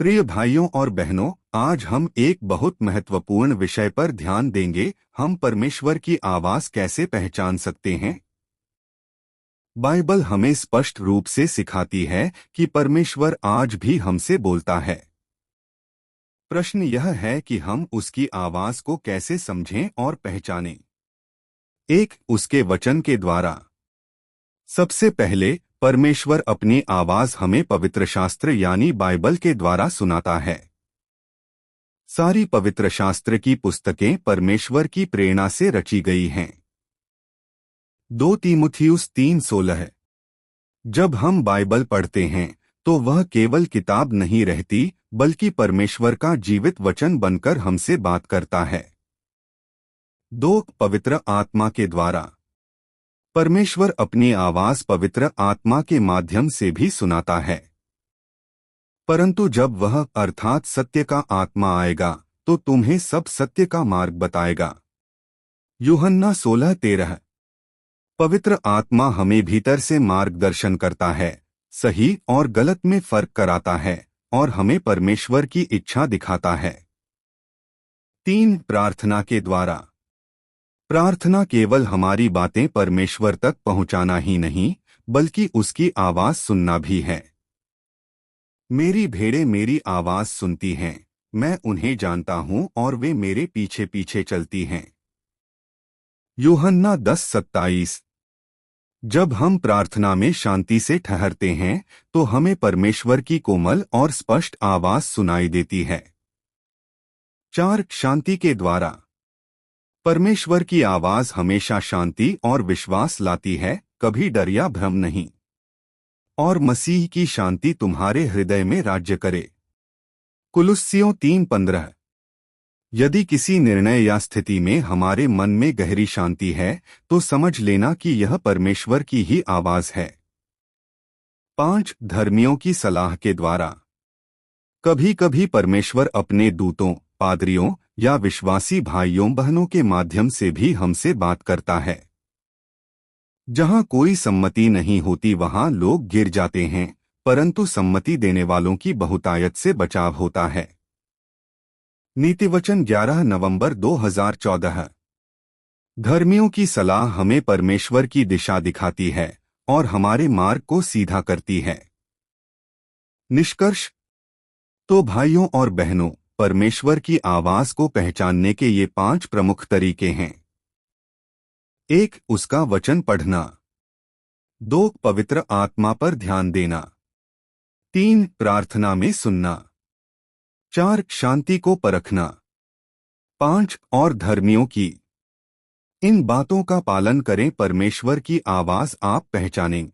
प्रिय भाइयों और बहनों, आज हम एक बहुत महत्वपूर्ण विषय पर ध्यान देंगे। हम परमेश्वर की आवाज कैसे पहचान सकते हैं। बाइबल हमें स्पष्ट रूप से सिखाती है कि परमेश्वर आज भी हमसे बोलता है। प्रश्न यह है कि हम उसकी आवाज को कैसे समझें और पहचानें। एक, उसके वचन के द्वारा। सबसे पहले परमेश्वर अपनी आवाज हमें पवित्र शास्त्र यानी बाइबल के द्वारा सुनाता है। सारी पवित्र शास्त्र की पुस्तकें परमेश्वर की प्रेरणा से रची गई हैं। 2 तीमुथियुस 3:16। जब हम बाइबल पढ़ते हैं तो वह केवल किताब नहीं रहती, बल्कि परमेश्वर का जीवित वचन बनकर हमसे बात करता है। 2, पवित्र आत्मा के द्वारा। परमेश्वर अपनी आवाज पवित्र आत्मा के माध्यम से भी सुनाता है, परंतु जब वह अर्थात सत्य का आत्मा आएगा तो तुम्हें सब सत्य का मार्ग बताएगा। यूहन्ना 16:13। पवित्र आत्मा हमें भीतर से मार्गदर्शन करता है, सही और गलत में फर्क कराता है और हमें परमेश्वर की इच्छा दिखाता है। 3, प्रार्थना के द्वारा। प्रार्थना केवल हमारी बातें परमेश्वर तक पहुंचाना ही नहीं, बल्कि उसकी आवाज सुनना भी है। मेरी भेड़ें मेरी आवाज सुनती हैं, मैं उन्हें जानता हूं और वे मेरे पीछे पीछे चलती हैं। यूहन्ना 10:27। जब हम प्रार्थना में शांति से ठहरते हैं तो हमें परमेश्वर की कोमल और स्पष्ट आवाज सुनाई देती है। 4, शांति के द्वारा। परमेश्वर की आवाज हमेशा शांति और विश्वास लाती है, कभी डर या भ्रम नहीं। और मसीह की शांति तुम्हारे हृदय में राज्य करे। कुलुस्सियों 3:15। यदि किसी निर्णय या स्थिति में हमारे मन में गहरी शांति है तो समझ लेना कि यह परमेश्वर की ही आवाज है। 5, धर्मियों की सलाह के द्वारा। कभी कभी परमेश्वर अपने दूतों, पादरियों या विश्वासी भाइयों बहनों के माध्यम से भी हमसे बात करता है। जहां कोई सम्मति नहीं होती वहां लोग गिर जाते हैं, परंतु सम्मति देने वालों की बहुतायत से बचाव होता है। नीतिवचन 11 नवंबर 2014। धर्मियों की सलाह हमें परमेश्वर की दिशा दिखाती है और हमारे मार्ग को सीधा करती है। निष्कर्ष। तो भाइयों और बहनों, परमेश्वर की आवाज को पहचानने के ये 5 प्रमुख तरीके हैं। 1, उसका वचन पढ़ना। 2, पवित्र आत्मा पर ध्यान देना। 3, प्रार्थना में सुनना। 4, शांति को परखना। 5, और धर्मियों की। इन बातों का पालन करें, परमेश्वर की आवाज आप पहचानें।